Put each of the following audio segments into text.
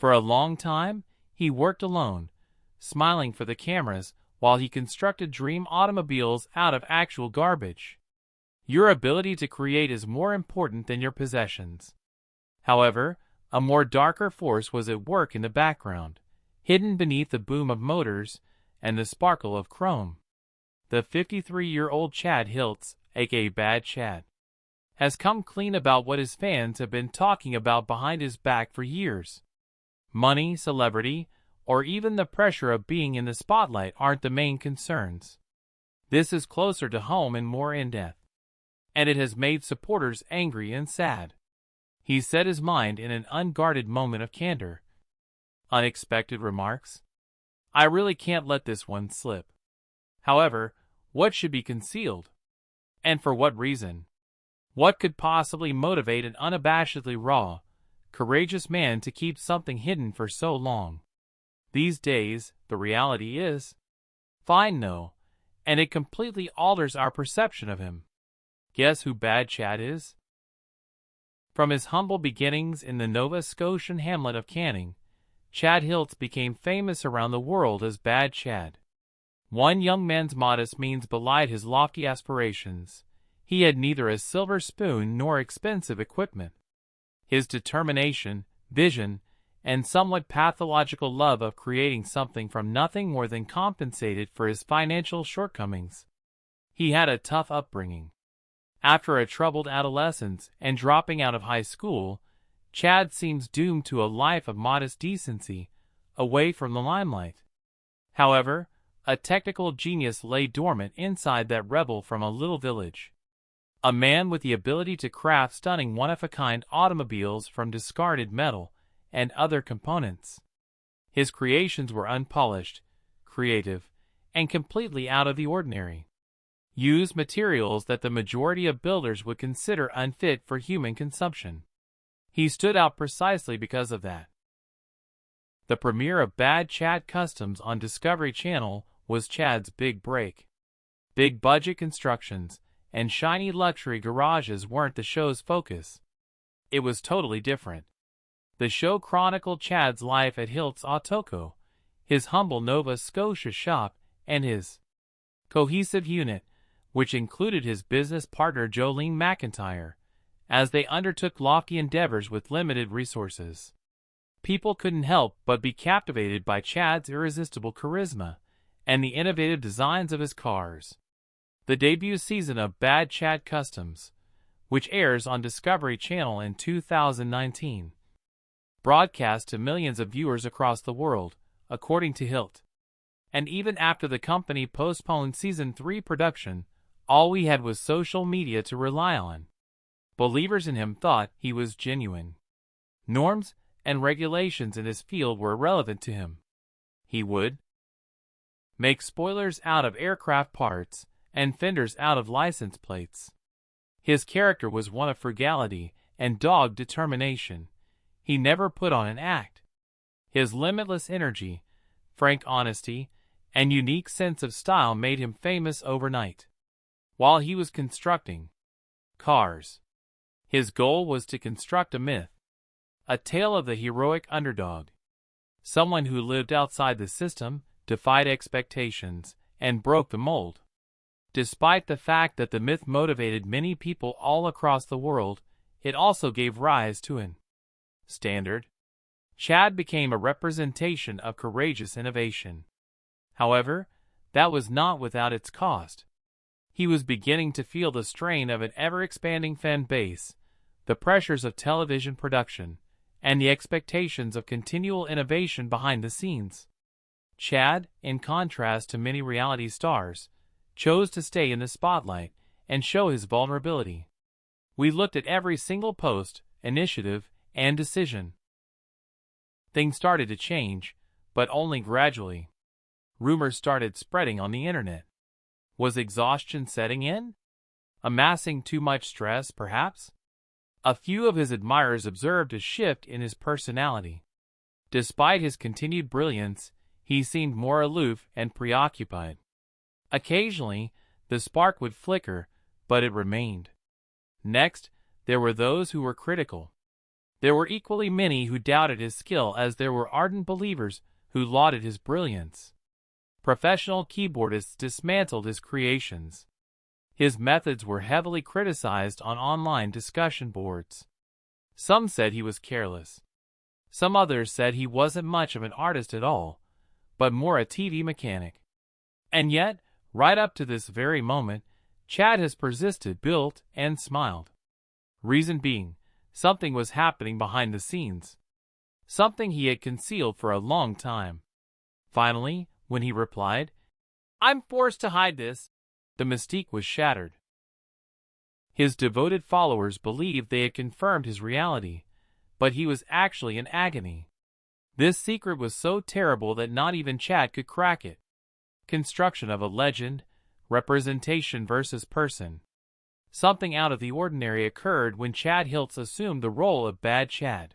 For a long time, he worked alone, smiling for the cameras while he constructed dream automobiles out of actual garbage. Your ability to create is more important than your possessions. However, a more darker force was at work in the background, hidden beneath the boom of motors and the sparkle of chrome. The 53-year-old Chad Hiltz, aka Bad Chad, has come clean about what his fans have been talking about behind his back for years. Money, celebrity, or even the pressure of being in the spotlight aren't the main concerns. This is closer to home and more in-depth, and it has made supporters angry and sad. He said his mind in an unguarded moment of candor. Unexpected remarks. I really can't let this one slip. However, what should be concealed? And for what reason? What could possibly motivate an unabashedly raw, courageous man to keep something hidden for so long? These days, the reality is fine, no, and it completely alters our perception of him. Guess who Bad Chad is? From his humble beginnings in the Nova Scotian hamlet of Canning, Chad Hiltz became famous around the world as Bad Chad. One young man's modest means belied his lofty aspirations. He had neither a silver spoon nor expensive equipment. His determination, vision, and somewhat pathological love of creating something from nothing more than compensated for his financial shortcomings. He had a tough upbringing. After a troubled adolescence and dropping out of high school, Chad seems doomed to a life of modest decency, away from the limelight. However, a technical genius lay dormant inside that rebel from a little village. A man with the ability to craft stunning one-of-a-kind automobiles from discarded metal and other components. His creations were unpolished, creative, and completely out of the ordinary. Used materials that the majority of builders would consider unfit for human consumption. He stood out precisely because of that. The premiere of Bad Chad Customs on Discovery Channel was Chad's big break. Big budget constructions and shiny luxury garages weren't the show's focus. It was totally different. The show chronicled Chad's life at Hiltz Autoco, his humble Nova Scotia shop, and his cohesive unit, which included his business partner Jolene McIntyre, as they undertook lofty endeavors with limited resources. People couldn't help but be captivated by Chad's irresistible charisma and the innovative designs of his cars. The debut season of Bad Chad Customs, which airs on Discovery Channel in 2019, broadcast to millions of viewers across the world, according to Hiltz. And even after the company postponed Season 3 production, all we had was social media to rely on. Believers in him thought he was genuine. Norms and regulations in his field were irrelevant to him. He would make spoilers out of aircraft parts and fenders out of license plates. His character was one of frugality and dogged determination. He never put on an act. His limitless energy, frank honesty, and unique sense of style made him famous overnight. While he was constructing cars, his goal was to construct a myth, a tale of the heroic underdog, someone who lived outside the system, defied expectations, and broke the mold. Despite the fact that the myth motivated many people all across the world, it also gave rise to an standard. Chad became a representation of courageous innovation. However, that was not without its cost. He was beginning to feel the strain of an ever-expanding fan base, the pressures of television production, and the expectations of continual innovation behind the scenes. Chad, in contrast to many reality stars, chose to stay in the spotlight and show his vulnerability. We looked at every single post, initiative, and decision. Things started to change, but only gradually. Rumors started spreading on the internet. Was exhaustion setting in? Amassing too much stress, perhaps? A few of his admirers observed a shift in his personality. Despite his continued brilliance, he seemed more aloof and preoccupied. Occasionally, the spark would flicker, but it remained. Next, there were those who were critical. There were equally many who doubted his skill, as there were ardent believers who lauded his brilliance. Professional keyboardists dismantled his creations. His methods were heavily criticized on online discussion boards. Some said he was careless. Some others said he wasn't much of an artist at all, but more a TV mechanic. And yet, right up to this very moment, Chad has persisted, built, and smiled. Reason being, something was happening behind the scenes. Something he had concealed for a long time. Finally, when he replied, "I'm forced to hide this," the mystique was shattered. His devoted followers believed they had confirmed his reality, but he was actually in agony. This secret was so terrible that not even Chad could crack it. Construction of a legend, representation versus person. Something out of the ordinary occurred when Chad Hiltz assumed the role of Bad Chad.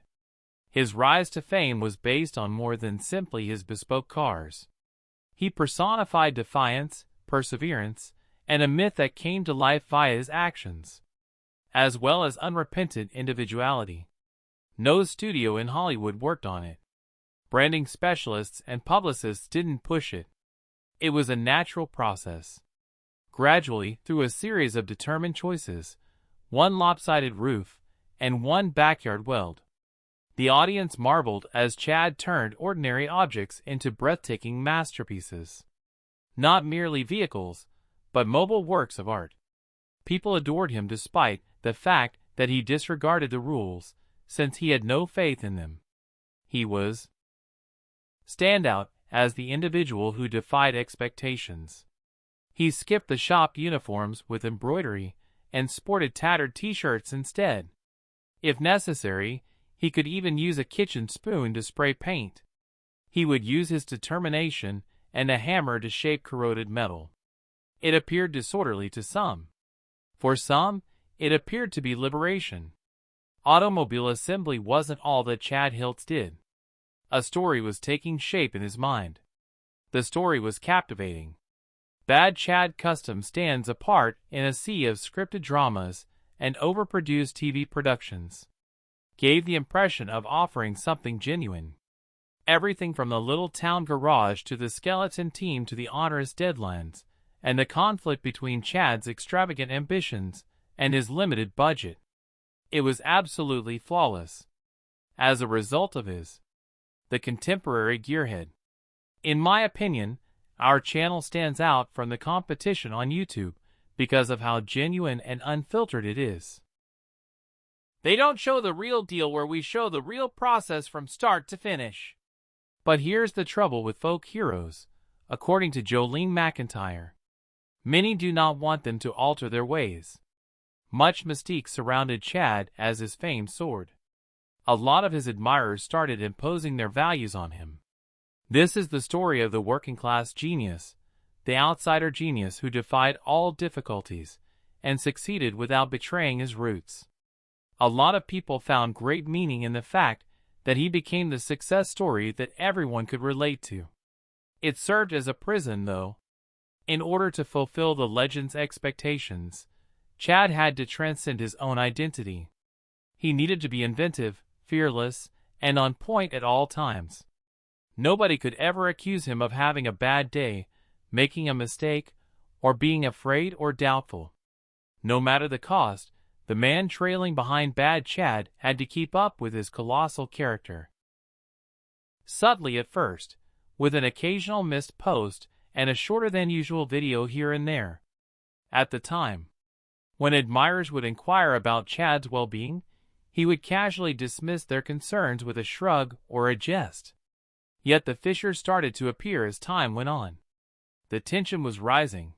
His rise to fame was based on more than simply his bespoke cars. He personified defiance, perseverance, and a myth that came to life via his actions, as well as unrepentant individuality. No studio in Hollywood worked on it. Branding specialists and publicists didn't push it. It was a natural process. Gradually, through a series of determined choices, one lopsided roof, and one backyard weld, the audience marveled as Chad turned ordinary objects into breathtaking masterpieces. Not merely vehicles, but mobile works of art. People adored him despite the fact that he disregarded the rules, since he had no faith in them. He was standout as the individual who defied expectations. He skipped the shop uniforms with embroidery and sported tattered t-shirts instead. If necessary, he could even use a kitchen spoon to spray paint. He would use his determination and a hammer to shape corroded metal. It appeared disorderly to some. For some, it appeared to be liberation. Automobile assembly wasn't all that Chad Hiltz did. A story was taking shape in his mind. The story was captivating. Bad Chad Custom stands apart in a sea of scripted dramas and overproduced TV productions. Gave the impression of offering something genuine. Everything from the little town garage to the skeleton team to the onerous deadlines, and the conflict between Chad's extravagant ambitions and his limited budget. It was absolutely flawless. As a result of the contemporary gearhead. In my opinion, our channel stands out from the competition on YouTube because of how genuine and unfiltered it is. They don't show the real deal where we show the real process from start to finish. But here's the trouble with folk heroes, according to Jolene McIntyre. Many do not want them to alter their ways. Much mystique surrounded Chad as his fame soared. A lot of his admirers started imposing their values on him. This is the story of the working-class genius, the outsider genius who defied all difficulties and succeeded without betraying his roots. A lot of people found great meaning in the fact that he became the success story that everyone could relate to. It served as a prison, though. In order to fulfill the legend's expectations, Chad had to transcend his own identity. He needed to be inventive, fearless, and on point at all times. Nobody could ever accuse him of having a bad day, making a mistake, or being afraid or doubtful. No matter the cost, the man trailing behind Bad Chad had to keep up with his colossal character. Subtly at first, with an occasional missed post and a shorter-than-usual video here and there. At the time, when admirers would inquire about Chad's well-being, he would casually dismiss their concerns with a shrug or a jest. Yet the fissures started to appear as time went on. The tension was rising.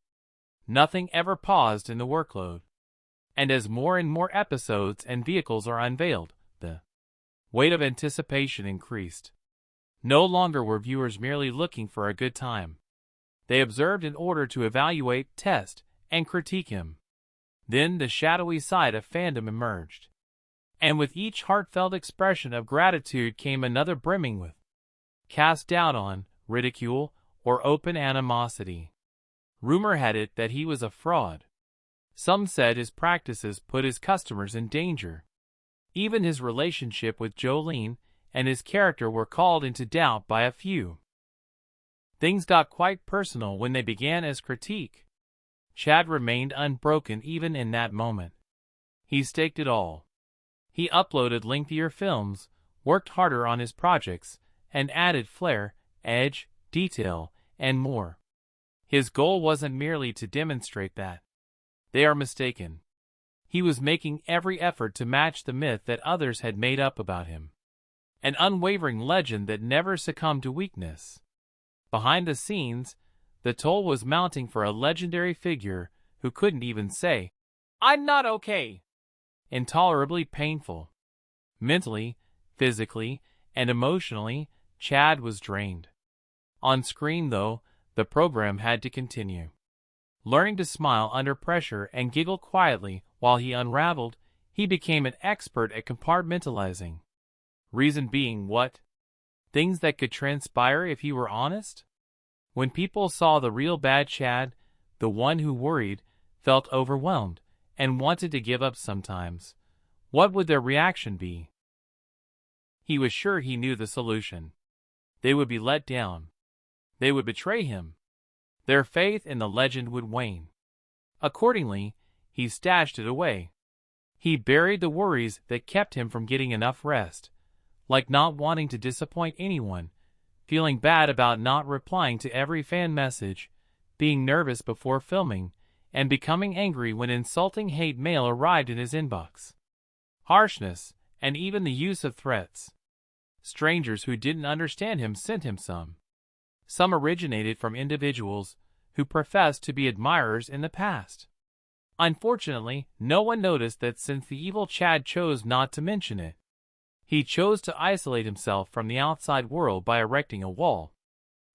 Nothing ever paused in the workload. And as more and more episodes and vehicles are unveiled, the weight of anticipation increased. No longer were viewers merely looking for a good time. They observed in order to evaluate, test, and critique him. Then the shadowy side of fandom emerged. And with each heartfelt expression of gratitude came another brimming with cast doubt on, ridicule, or open animosity. Rumor had it that he was a fraud. Some said his practices put his customers in danger. Even his relationship with Jolene and his character were called into doubt by a few. Things got quite personal when they began as critique. Chad remained unbroken even in that moment. He staked it all. He uploaded lengthier films, worked harder on his projects, and added flair, edge, detail, and more. His goal wasn't merely to demonstrate that. They are mistaken. He was making every effort to match the myth that others had made up about him. An unwavering legend that never succumbed to weakness. Behind the scenes, the toll was mounting for a legendary figure who couldn't even say, "I'm not okay." Intolerably painful. Mentally, physically, and emotionally, Chad was drained. On screen, though, the program had to continue. Learning to smile under pressure and giggle quietly while he unraveled, he became an expert at compartmentalizing. Reason being what? Things that could transpire if he were honest? When people saw the real bad Chad, the one who worried, felt overwhelmed, and wanted to give up sometimes, what would their reaction be? He was sure he knew the solution. They would be let down. They would betray him. Their faith in the legend would wane. Accordingly, he stashed it away. He buried the worries that kept him from getting enough rest, like not wanting to disappoint anyone, feeling bad about not replying to every fan message, being nervous before filming, and becoming angry when insulting hate mail arrived in his inbox. Harshness, and even the use of threats. Strangers who didn't understand him sent him some. Some originated from individuals who professed to be admirers in the past. Unfortunately, no one noticed that since the evil Chad chose not to mention it. He chose to isolate himself from the outside world by erecting a wall.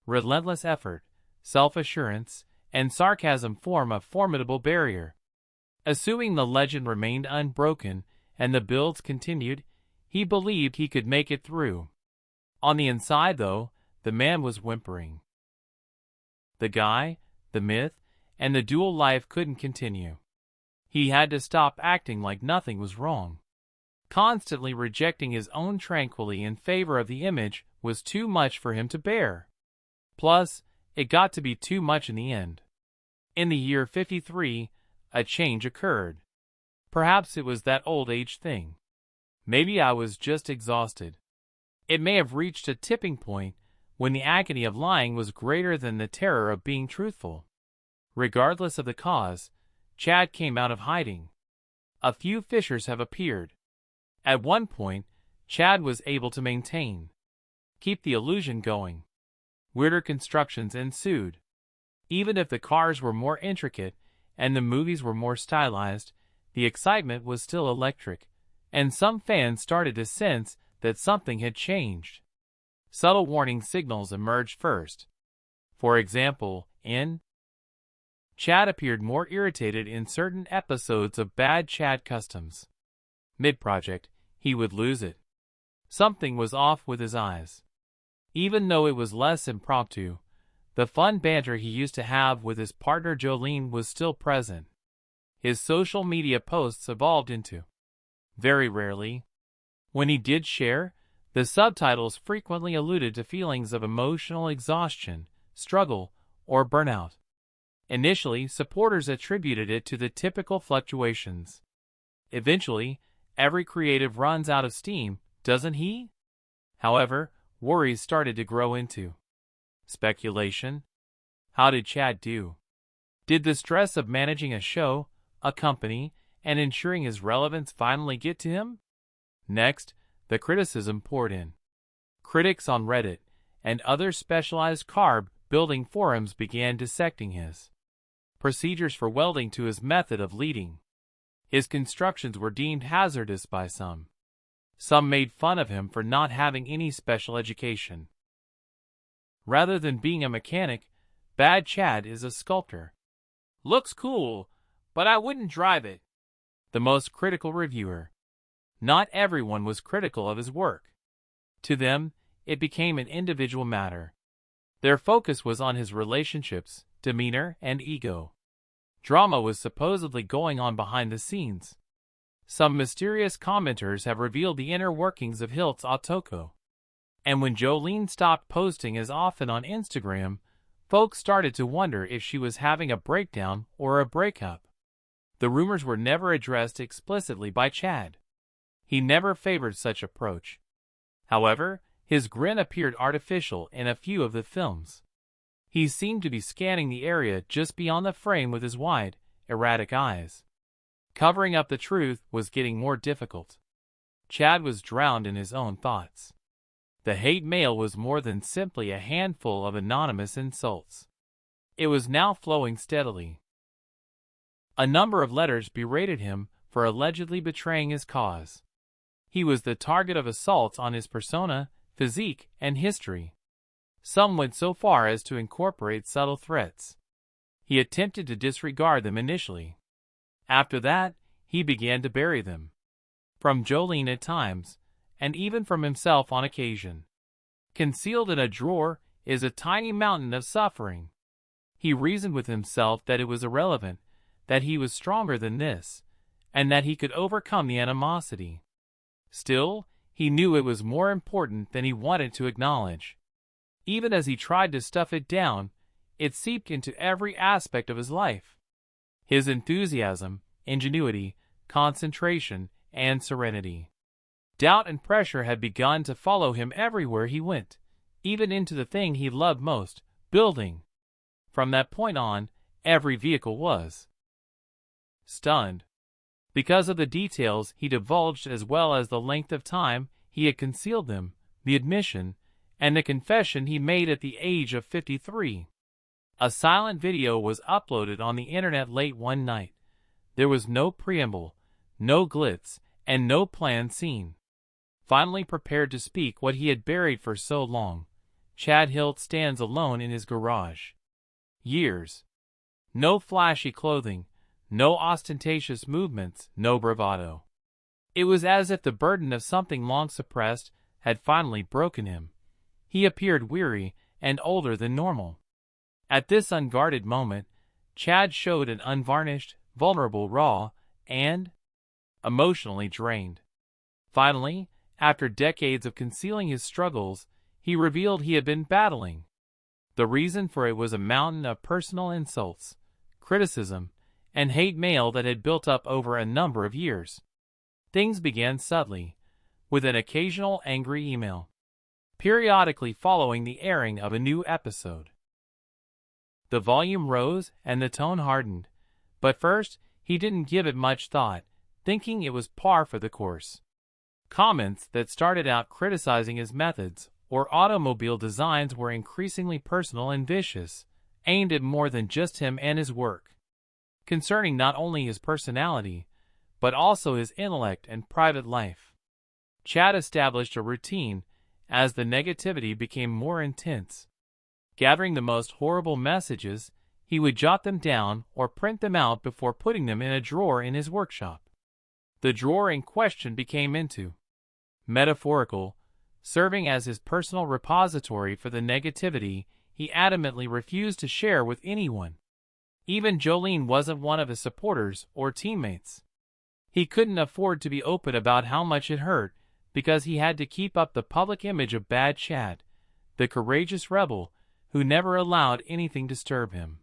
Relentless effort, self-assurance, and sarcasm form a formidable barrier. Assuming the legend remained unbroken and the builds continued, he believed he could make it through. On the inside, though, the man was whimpering. The guy, the myth, and the dual life couldn't continue. He had to stop acting like nothing was wrong. Constantly rejecting his own tranquility in favor of the image was too much for him to bear. Plus, it got to be too much in the end. In the year 53, a change occurred. Perhaps it was that old age thing. Maybe I was just exhausted. It may have reached a tipping point when the agony of lying was greater than the terror of being truthful. Regardless of the cause, Chad came out of hiding. A few fissures have appeared. At one point, Chad was able to keep the illusion going. Weirder constructions ensued. Even if the cars were more intricate and the movies were more stylized, the excitement was still electric, and some fans started to sense that something had changed. Subtle warning signals emerged first. For example, Chad appeared more irritated in certain episodes of Bad Chad Customs. Mid-project, he would lose it. Something was off with his eyes. Even though it was less impromptu, the fun banter he used to have with his partner Jolene was still present. His social media posts evolved into, very rarely, when he did share, the subtitles frequently alluded to feelings of emotional exhaustion, struggle, or burnout. Initially, supporters attributed it to the typical fluctuations. Eventually, every creative runs out of steam, doesn't he? However, worries started to grow into speculation. How did Chad do? Did the stress of managing a show, a company, and ensuring his relevance finally get to him? Next, the criticism poured in. Critics on Reddit and other specialized carb-building forums began dissecting his procedures for welding to his method of leading. His constructions were deemed hazardous by some. Some made fun of him for not having any special education. Rather than being a mechanic, Bad Chad is a sculptor. Looks cool, but I wouldn't drive it. The most critical reviewer. Not everyone was critical of his work. To them, it became an individual matter. Their focus was on his relationships, demeanor, and ego. Drama was supposedly going on behind the scenes. Some mysterious commenters have revealed the inner workings of Hiltz Otoko. And when Jolene stopped posting as often on Instagram, folks started to wonder if she was having a breakdown or a breakup. The rumors were never addressed explicitly by Chad. He never favored such approach. However, his grin appeared artificial in a few of the films. He seemed to be scanning the area just beyond the frame with his wide, erratic eyes. Covering up the truth was getting more difficult. Chad was drowned in his own thoughts. The hate mail was more than simply a handful of anonymous insults. It was now flowing steadily. A number of letters berated him for allegedly betraying his cause. He was the target of assaults on his persona, physique, and history. Some went so far as to incorporate subtle threats. He attempted to disregard them initially. After that, he began to bury them. From Jolene at times, and even from himself on occasion. Concealed in a drawer is a tiny mountain of suffering. He reasoned with himself that it was irrelevant, that he was stronger than this, and that he could overcome the animosity. Still, he knew it was more important than he wanted to acknowledge. Even as he tried to stuff it down, it seeped into every aspect of his life. His enthusiasm, ingenuity, concentration, and serenity. Doubt and pressure had begun to follow him everywhere he went, even into the thing he loved most, building. From that point on, every vehicle was stunned. Because of the details he divulged as well as the length of time he had concealed them, the admission, and the confession he made at the age of 53. A silent video was uploaded on the internet late one night. There was no preamble, no glitz, and no planned scene. Finally prepared to speak what he had buried for so long, Chad Hiltz stands alone in his garage. Years. No flashy clothing, no ostentatious movements, no bravado. It was as if the burden of something long suppressed had finally broken him. He appeared weary and older than normal. At this unguarded moment, Chad showed an unvarnished, vulnerable, raw, and emotionally drained. Finally, after decades of concealing his struggles, he revealed he had been battling. The reason for it was a mountain of personal insults, criticism, and hate mail that had built up over a number of years. Things began subtly, with an occasional angry email, periodically following the airing of a new episode. The volume rose and the tone hardened, but first he didn't give it much thought, thinking it was par for the course. Comments that started out criticizing his methods or automobile designs were increasingly personal and vicious, aimed at more than just him and his work. Concerning not only his personality, but also his intellect and private life. Chad established a routine as the negativity became more intense. Gathering the most horrible messages, he would jot them down or print them out before putting them in a drawer in his workshop. The drawer in question became into metaphorical, serving as his personal repository for the negativity he adamantly refused to share with anyone. Even Jolene wasn't one of his supporters or teammates. He couldn't afford to be open about how much it hurt because he had to keep up the public image of Bad Chad, the courageous rebel who never allowed anything disturb him.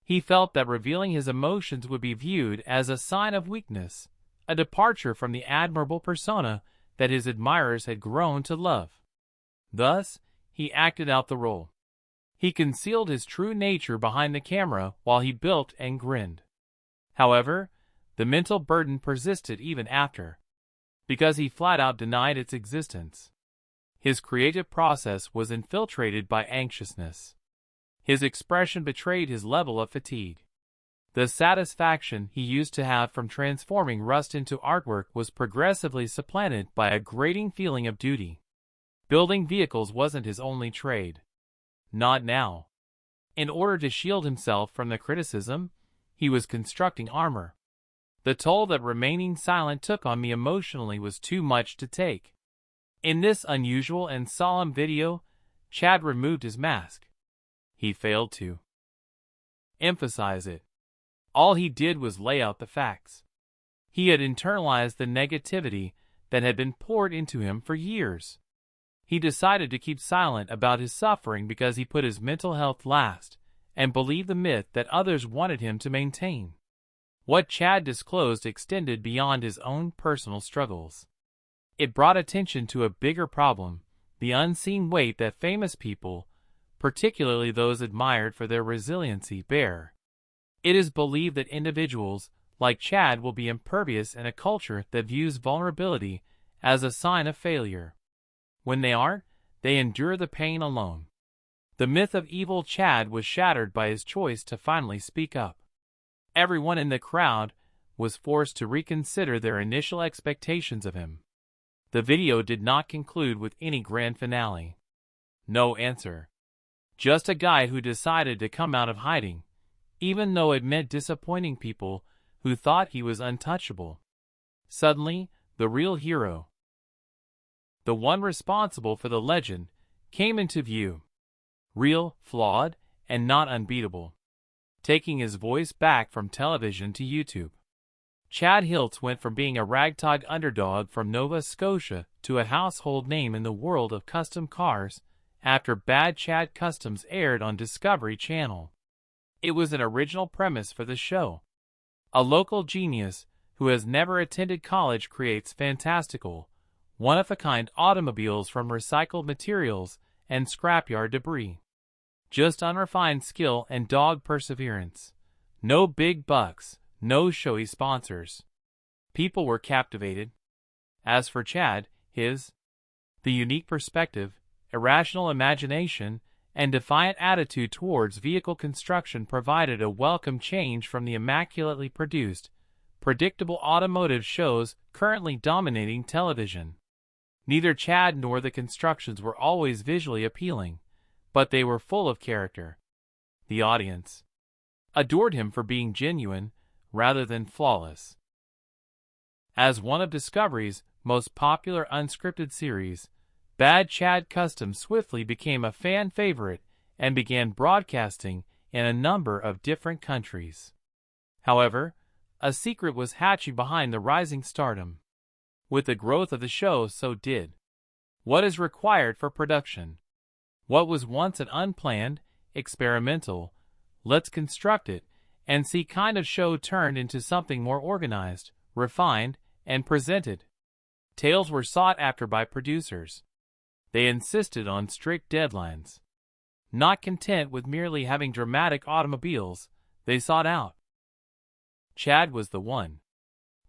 He felt that revealing his emotions would be viewed as a sign of weakness, a departure from the admirable persona that his admirers had grown to love. Thus, he acted out the role. He concealed his true nature behind the camera while he built and grinned. However, the mental burden persisted even after, because he flat out denied its existence. His creative process was infiltrated by anxiousness. His expression betrayed his level of fatigue. The satisfaction he used to have from transforming rust into artwork was progressively supplanted by a grating feeling of duty. Building vehicles wasn't his only trade. Not now. In order to shield himself from the criticism, he was constructing armor. The toll that remaining silent took on me emotionally was too much to take. In this unusual and solemn video, Chad removed his mask. He failed to emphasize it. All he did was lay out the facts. He had internalized the negativity that had been poured into him for years. He decided to keep silent about his suffering because he put his mental health last and believed the myth that others wanted him to maintain. What Chad disclosed extended beyond his own personal struggles. It brought attention to a bigger problem, the unseen weight that famous people, particularly those admired for their resiliency, bear. It is believed that individuals like Chad will be impervious in a culture that views vulnerability as a sign of failure. When they aren't, they endure the pain alone. The myth of evil Chad was shattered by his choice to finally speak up. Everyone in the crowd was forced to reconsider their initial expectations of him. The video did not conclude with any grand finale. No answer. Just a guy who decided to come out of hiding, even though it meant disappointing people who thought he was untouchable. Suddenly, the real hero, the one responsible for the legend, came into view. Real, flawed, and not unbeatable. Taking his voice back from television to YouTube. Chad Hiltz went from being a ragtag underdog from Nova Scotia to a household name in the world of custom cars after Bad Chad Customs aired on Discovery Channel. It was an original premise for the show. A local genius who has never attended college creates fantastical, one-of-a-kind automobiles from recycled materials and scrapyard debris. Just unrefined skill and dogged perseverance. No big bucks, no showy sponsors. People were captivated. As for Chad, the unique perspective, irrational imagination, and defiant attitude towards vehicle construction provided a welcome change from the immaculately produced, predictable automotive shows currently dominating television. Neither Chad nor the constructions were always visually appealing, but they were full of character. The audience adored him for being genuine rather than flawless. As one of Discovery's most popular unscripted series, Bad Chad Customs swiftly became a fan favorite and began broadcasting in a number of different countries. However, a secret was hatching behind the rising stardom. With the growth of the show, so did what is required for production. What was once an unplanned, experimental, let's construct it and see kind of show turned into something more organized, refined, and presented. Tales were sought after by producers. They insisted on strict deadlines. Not content with merely having dramatic automobiles, they sought out. Chad was the one.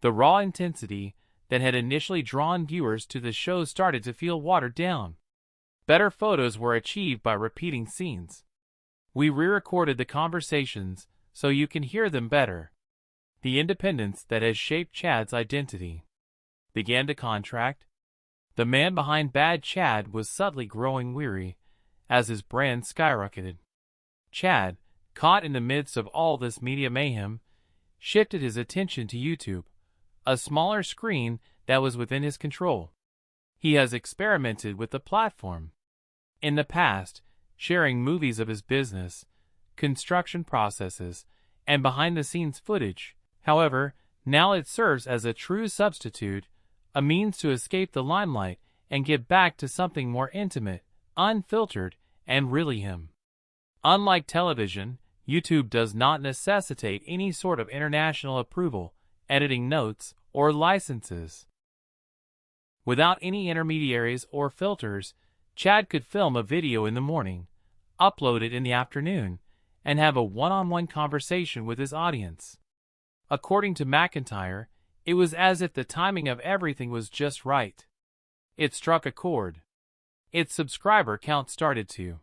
The raw intensity that had initially drawn viewers to the show started to feel watered down. Better photos were achieved by repeating scenes. We re-recorded the conversations so you can hear them better. The independence that has shaped Chad's identity began to contract. The man behind Bad Chad was subtly growing weary as his brand skyrocketed. Chad, caught in the midst of all this media mayhem, shifted his attention to YouTube, a smaller screen that was within his control. He has experimented with the platform. In the past, sharing movies of his business, construction processes, and behind-the-scenes footage. However, now it serves as a true substitute, a means to escape the limelight and get back to something more intimate, unfiltered, and really him. Unlike television, YouTube does not necessitate any sort of international approval, editing notes, or licenses. Without any intermediaries or filters, Chad could film a video in the morning, upload it in the afternoon, and have a one-on-one conversation with his audience. According to McIntyre, it was as if the timing of everything was just right. It struck a chord. Its subscriber count started to,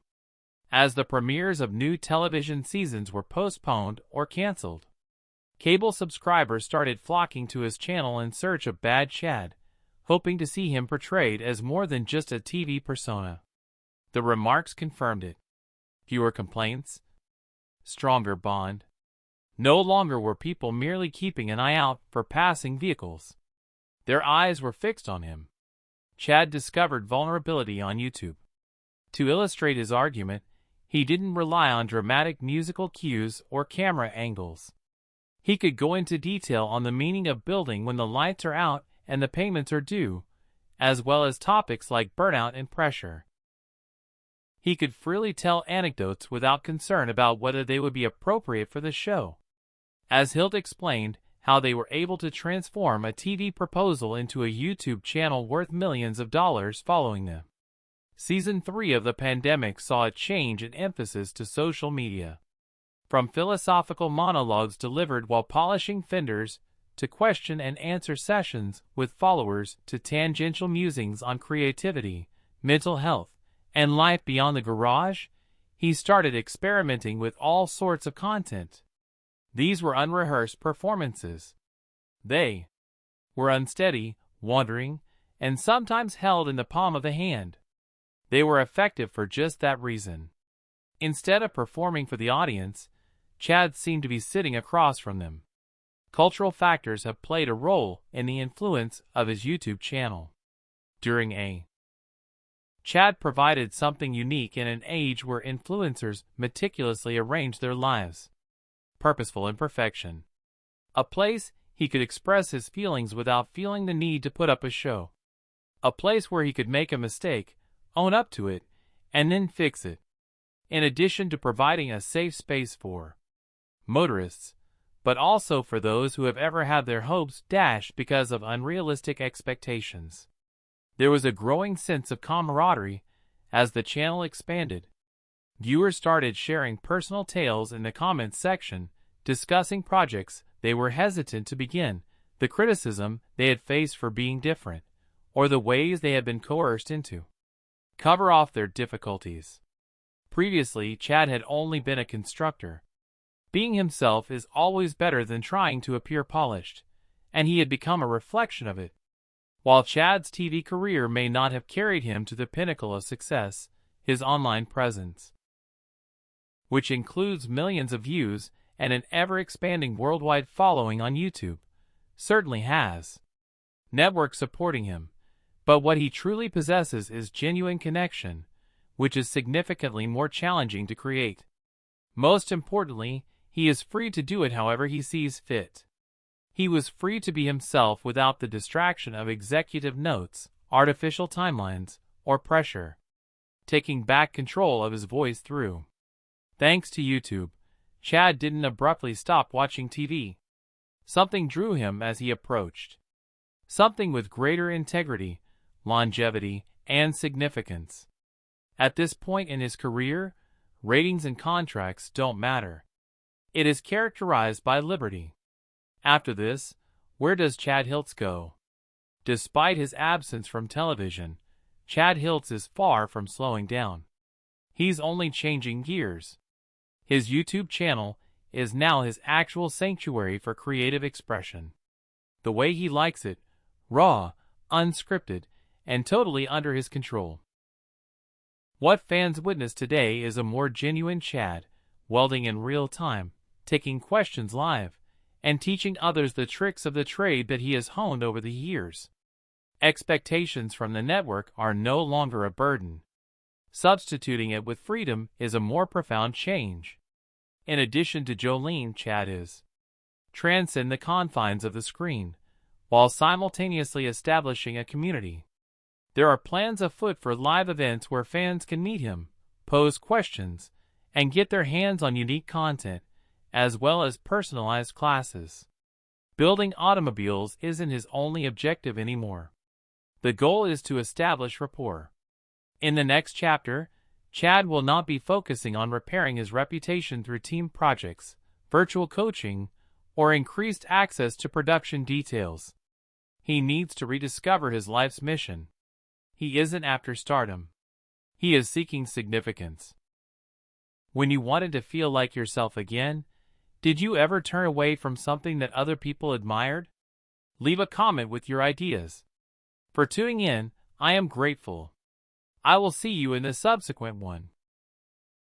as the premieres of new television seasons were postponed or canceled. Cable subscribers started flocking to his channel in search of Bad Chad, hoping to see him portrayed as more than just a TV persona. The remarks confirmed it. Fewer complaints, stronger bond. No longer were people merely keeping an eye out for passing vehicles. Their eyes were fixed on him. Chad discovered vulnerability on YouTube. To illustrate his argument, he didn't rely on dramatic musical cues or camera angles. He could go into detail on the meaning of building when the lights are out and the payments are due, as well as topics like burnout and pressure. He could freely tell anecdotes without concern about whether they would be appropriate for the show. As Hiltz explained how they were able to transform a TV proposal into a YouTube channel worth millions of dollars following them. Season 3 of the pandemic saw a change in emphasis to social media. From philosophical monologues delivered while polishing fenders, to question and answer sessions with followers, to tangential musings on creativity, mental health, and life beyond the garage, he started experimenting with all sorts of content. These were unrehearsed performances. They were unsteady, wandering, and sometimes held in the palm of the hand. They were effective for just that reason. Instead of performing for the audience, Chad seemed to be sitting across from them. Cultural factors have played a role in the influence of his YouTube channel. Chad provided something unique in an age where influencers meticulously arrange their lives. Purposeful imperfection. A place he could express his feelings without feeling the need to put up a show. A place where he could make a mistake, own up to it, and then fix it. In addition to providing a safe space for motorists, but also for those who have ever had their hopes dashed because of unrealistic expectations. There was a growing sense of camaraderie as the channel expanded. Viewers started sharing personal tales in the comments section, discussing projects they were hesitant to begin, the criticism they had faced for being different, or the ways they had been coerced into cover off their difficulties. Previously, Chad had only been a constructor. Being himself is always better than trying to appear polished, and he had become a reflection of it. While Chad's TV career may not have carried him to the pinnacle of success, his online presence, which includes millions of views and an ever-expanding worldwide following on YouTube, certainly has. Networks supporting him, but what he truly possesses is genuine connection, which is significantly more challenging to create. Most importantly, he is free to do it however he sees fit. He was free to be himself without the distraction of executive notes, artificial timelines, or pressure, taking back control of his voice through. Thanks to YouTube, Chad didn't abruptly stop watching TV. Something drew him as he approached. Something with greater integrity, longevity, and significance. At this point in his career, ratings and contracts don't matter. It is characterized by liberty. After this, where does Chad Hiltz go? Despite his absence from television, Chad Hiltz is far from slowing down. He's only changing gears. His YouTube channel is now his actual sanctuary for creative expression. The way he likes it, raw, unscripted, and totally under his control. What fans witness today is a more genuine Chad, welding in real time, taking questions live, and teaching others the tricks of the trade that he has honed over the years. Expectations from the network are no longer a burden. Substituting it with freedom is a more profound change. In addition to Jolene, Chad is transcend the confines of the screen, while simultaneously establishing a community. There are plans afoot for live events where fans can meet him, pose questions, and get their hands on unique content, as well as personalized classes. Building automobiles isn't his only objective anymore. The goal is to establish rapport. In the next chapter, Chad will not be focusing on repairing his reputation through team projects, virtual coaching, or increased access to production details. He needs to rediscover his life's mission. He isn't after stardom. He is seeking significance. When you wanted to feel like yourself again, did you ever turn away from something that other people admired? Leave a comment with your ideas. For tuning in, I am grateful. I will see you in the subsequent one.